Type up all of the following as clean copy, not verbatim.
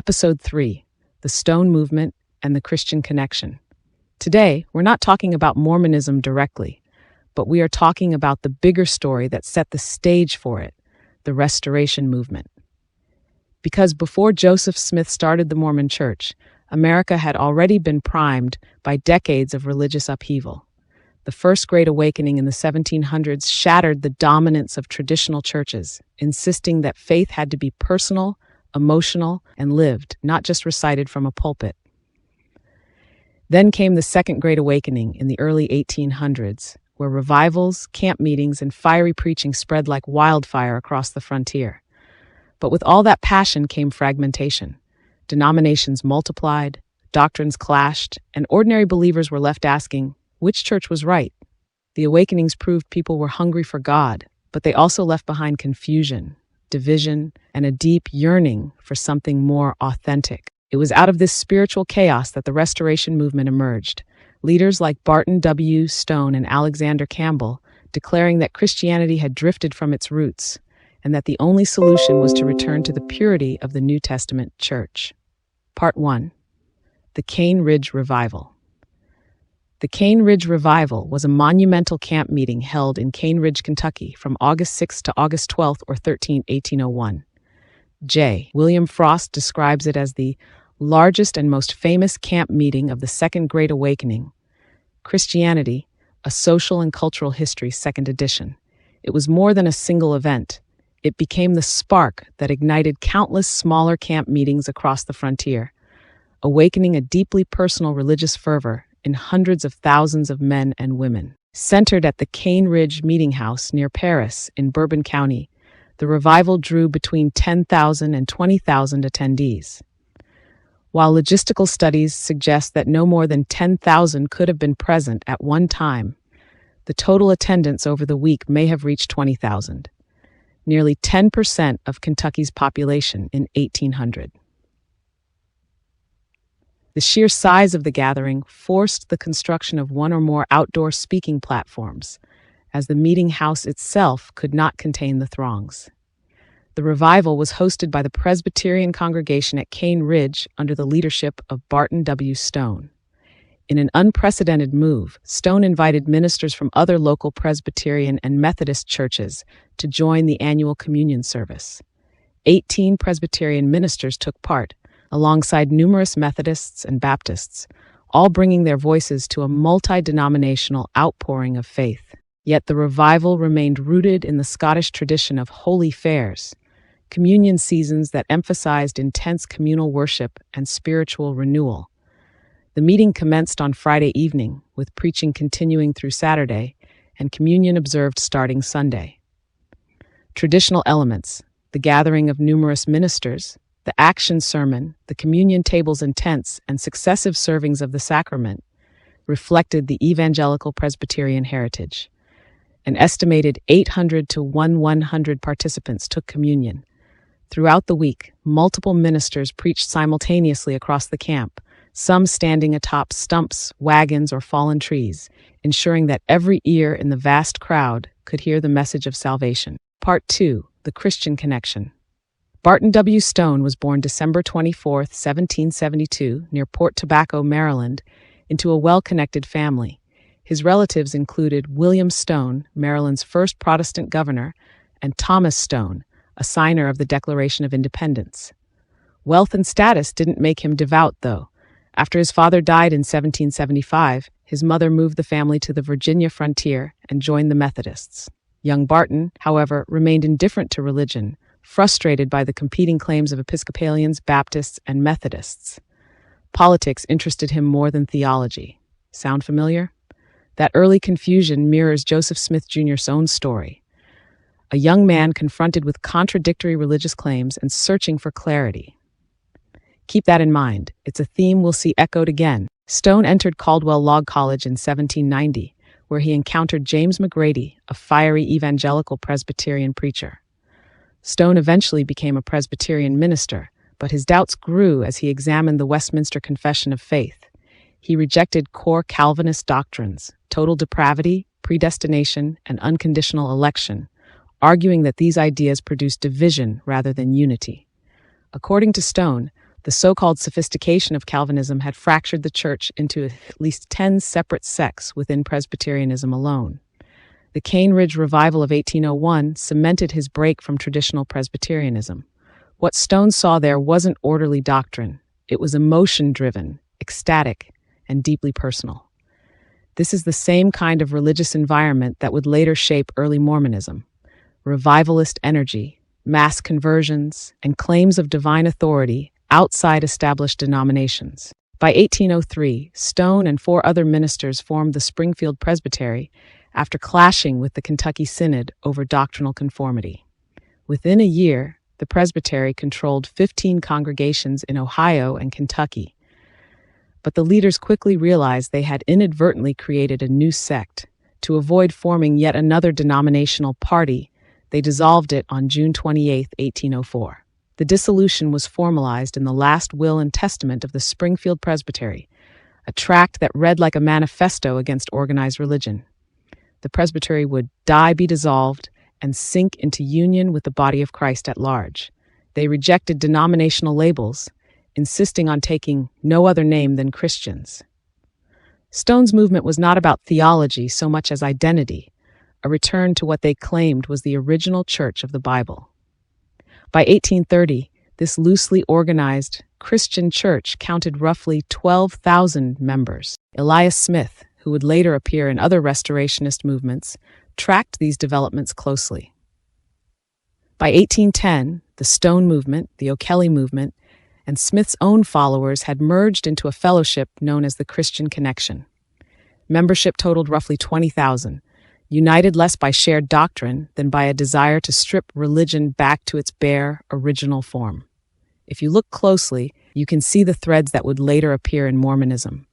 Episode 3, The Stone Movement and the Christian Connection. Today, we're not talking about Mormonism directly, but we are talking about the bigger story that set the stage for it, the Restoration Movement. Because before Joseph Smith started the Mormon Church, America had already been primed by decades of religious upheaval. The First Great Awakening in the 1700s shattered the dominance of traditional churches, insisting that faith had to be personal, emotional, and lived, not just recited from a pulpit. Then came the Second Great Awakening in the early 1800s, where revivals, camp meetings, and fiery preaching spread like wildfire across the frontier. But with all that passion came fragmentation. Denominations multiplied, doctrines clashed, and ordinary believers were left asking, which church was right? The awakenings proved people were hungry for God, but they also left behind confusion, division, and a deep yearning for something more authentic. It was out of this spiritual chaos that the Restoration Movement emerged. Leaders like Barton W. Stone and Alexander Campbell declaring that Christianity had drifted from its roots, and that the only solution was to return to the purity of the New Testament church. Part 1. The Cane Ridge Revival. The Cane Ridge Revival was a monumental camp meeting held in Cane Ridge, Kentucky from August 6 to August 12 or 13, 1801. William Frost describes it as the largest and most famous camp meeting of the Second Great Awakening. Christianity, a Social and Cultural History, 2nd edition. It was more than a single event. It became the spark that ignited countless smaller camp meetings across the frontier, awakening a deeply personal religious fervor in hundreds of thousands of men and women. Centered at the Cane Ridge Meeting House near Paris in Bourbon County, the revival drew between 10,000 and 20,000 attendees. While logistical studies suggest that no more than 10,000 could have been present at one time, the total attendance over the week may have reached 20,000, nearly 10% of Kentucky's population in 1800. The sheer size of the gathering forced the construction of one or more outdoor speaking platforms, as the meeting house itself could not contain the throngs. The revival was hosted by the Presbyterian congregation at Cane Ridge under the leadership of Barton W. Stone. In an unprecedented move, Stone invited ministers from other local Presbyterian and Methodist churches to join the annual communion service. 18 Presbyterian ministers took part, alongside numerous Methodists and Baptists, all bringing their voices to a multi-denominational outpouring of faith. Yet the revival remained rooted in the Scottish tradition of holy fairs, communion seasons that emphasized intense communal worship and spiritual renewal. The meeting commenced on Friday evening, with preaching continuing through Saturday, and communion observed starting Sunday. Traditional elements, the gathering of numerous ministers, the action sermon, the communion tables and tents, and successive servings of the sacrament reflected the evangelical Presbyterian heritage. An estimated 800 to 100 participants took communion. Throughout the week, multiple ministers preached simultaneously across the camp, some standing atop stumps, wagons, or fallen trees, ensuring that every ear in the vast crowd could hear the message of salvation. Part 2. The Christian Connection. Barton W. Stone was born December 24, 1772, near Port Tobacco, Maryland, into a well-connected family. His relatives included William Stone, Maryland's first Protestant governor, and Thomas Stone, a signer of the Declaration of Independence. Wealth and status didn't make him devout, though. After his father died in 1775, his mother moved the family to the Virginia frontier and joined the Methodists. Young Barton, however, remained indifferent to religion, frustrated by the competing claims of Episcopalians, Baptists, and Methodists. Politics interested him more than theology. Sound familiar? That early confusion mirrors Joseph Smith Jr.'s own story. A young man confronted with contradictory religious claims and searching for clarity. Keep that in mind. It's a theme we'll see echoed again. Stone entered Caldwell Log College in 1790, where he encountered James McGrady, a fiery evangelical Presbyterian preacher. Stone eventually became a Presbyterian minister, but his doubts grew as he examined the Westminster Confession of Faith. He rejected core Calvinist doctrines, total depravity, predestination, and unconditional election, arguing that these ideas produced division rather than unity. According to Stone, The so-called sophistication of Calvinism had fractured the church into at least 10 separate sects within Presbyterianism alone. The Cane Ridge revival of 1801 cemented his break from traditional Presbyterianism. What Stone saw there wasn't orderly doctrine. It was emotion-driven, ecstatic, and deeply personal. This is the same kind of religious environment that would later shape early Mormonism. Revivalist energy, mass conversions, and claims of divine authority outside established denominations. By 1803, Stone and 4 other ministers formed the Springfield Presbytery after clashing with the Kentucky Synod over doctrinal conformity. Within a year, the Presbytery controlled 15 congregations in Ohio and Kentucky. But the leaders quickly realized they had inadvertently created a new sect. To avoid forming yet another denominational party, they dissolved it on June 28, 1804. The dissolution was formalized in the last will and testament of the Springfield Presbytery, a tract that read like a manifesto against organized religion. The presbytery would be dissolved, and sink into union with the body of Christ at large. They rejected denominational labels, insisting on taking no other name than Christians. Stone's movement was not about theology so much as identity, a return to what they claimed was the original church of the Bible. By 1830, this loosely organized Christian church counted roughly 12,000 members. Elias Smith, who would later appear in other restorationist movements, tracked these developments closely. By 1810, the Stone movement, the O'Kelly movement, and Smith's own followers had merged into a fellowship known as the Christian Connexion. Membership totaled roughly 20,000, united less by shared doctrine than by a desire to strip religion back to its bare, original form. If you look closely, you can see the threads that would later appear in Mormonism.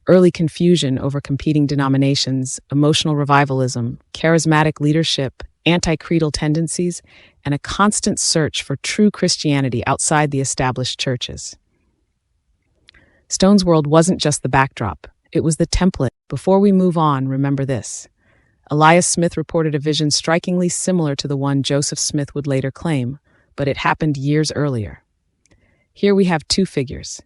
Early confusion over competing denominations, emotional revivalism, charismatic leadership, anti-creedal tendencies, and a constant search for true Christianity outside the established churches. Stone's world wasn't just the backdrop, it was the template. Before we move on, remember this. Elias Smith reported a vision strikingly similar to the one Joseph Smith would later claim, but it happened years earlier. Here we have 2 figures,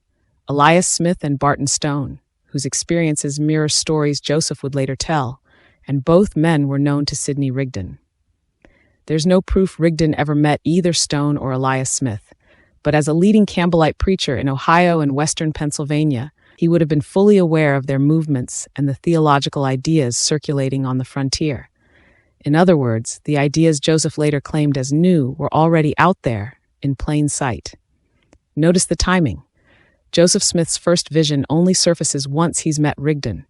Elias Smith and Barton Stone, whose experiences mirror stories Joseph would later tell, and both men were known to Sidney Rigdon. There's no proof Rigdon ever met either Stone or Elias Smith, but as a leading Campbellite preacher in Ohio and western Pennsylvania, he would have been fully aware of their movements and the theological ideas circulating on the frontier. In other words, the ideas Joseph later claimed as new were already out there, in plain sight. Notice the timing. Joseph Smith's first vision only surfaces once he's met Rigdon,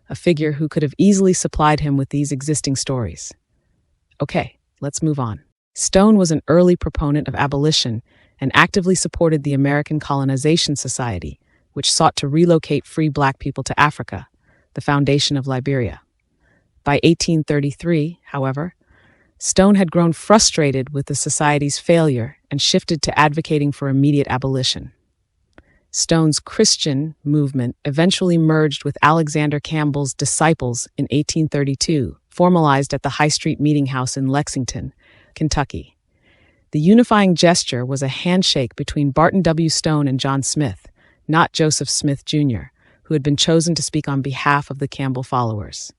a figure who could have easily supplied him with these existing stories. Okay, let's move on. Stone was an early proponent of abolition and actively supported the American Colonization Society, which sought to relocate free black people to Africa, the foundation of Liberia. By 1833, however, Stone had grown frustrated with the society's failure and shifted to advocating for immediate abolition. Stone's Christian movement eventually merged with Alexander Campbell's Disciples in 1832, formalized at the High Street Meeting House in Lexington, Kentucky. The unifying gesture was a handshake between Barton W. Stone and John Smith, not Joseph Smith, Jr., who had been chosen to speak on behalf of the Campbell followers.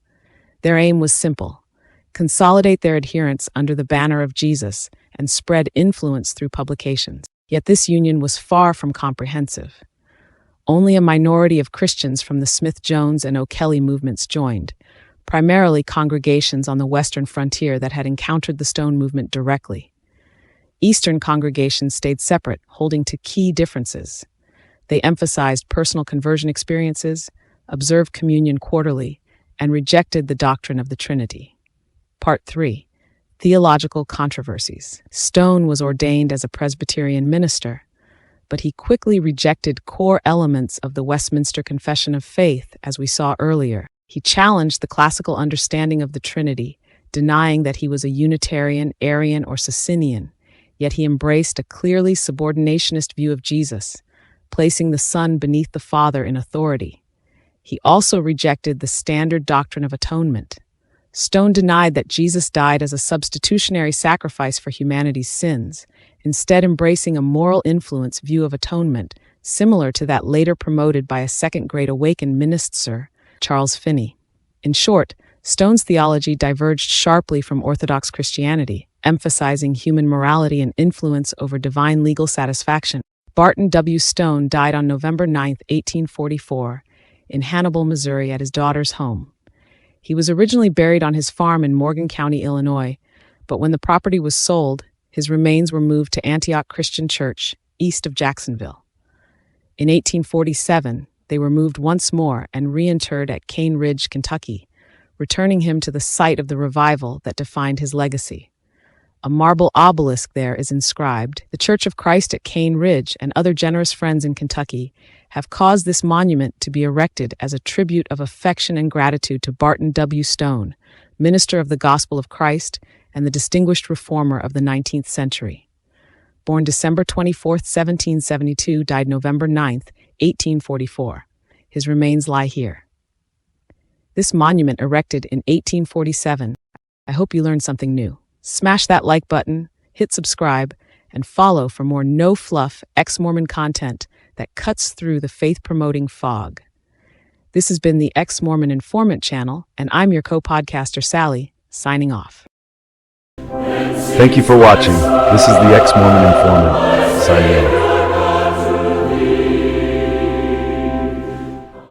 Their aim was simple: consolidate their adherents under the banner of Jesus and spread influence through publications. Yet this union was far from comprehensive. Only a minority of Christians from the Smith-Jones and O'Kelly movements joined, primarily congregations on the western frontier that had encountered the Stone movement directly. Eastern congregations stayed separate, holding to key differences. They emphasized personal conversion experiences, observed communion quarterly, and rejected the doctrine of the Trinity. Part 3. Theological controversies. Stone was ordained as a Presbyterian minister, but he quickly rejected core elements of the Westminster Confession of Faith, as we saw earlier. He challenged the classical understanding of the Trinity, denying that he was a Unitarian, Arian, or Socinian, yet he embraced a clearly subordinationist view of Jesus, placing the Son beneath the Father in authority. He also rejected the standard doctrine of atonement. Stone denied that Jesus died as a substitutionary sacrifice for humanity's sins, instead embracing a moral influence view of atonement, similar to that later promoted by a Second Great Awakened minister, Charles Finney. In short, Stone's theology diverged sharply from Orthodox Christianity, emphasizing human morality and influence over divine legal satisfaction. Barton W. Stone died on November 9, 1844, in Hannibal, Missouri, at his daughter's home. He was originally buried on his farm in Morgan County, Illinois, but when the property was sold, his remains were moved to Antioch Christian Church, east of Jacksonville. In 1847, they were moved once more and reinterred at Cane Ridge, Kentucky, returning him to the site of the revival that defined his legacy. A marble obelisk there is inscribed, "The Church of Christ at Cane Ridge and other generous friends in Kentucky have caused this monument to be erected as a tribute of affection and gratitude to Barton W. Stone, minister of the Gospel of Christ and the distinguished reformer of the 19th century." Born December 24, 1772, died November 9, 1844. His remains lie here. This monument erected in 1847. I hope you learned something new. Smash that like button, hit subscribe, and follow for more no-fluff Ex-Mormon content that cuts through the faith-promoting fog. This has been the Ex-Mormon Informant channel, and I'm your co-podcaster, Sally, signing off. Thank you for watching. This is the Ex-Mormon Informant, signing off.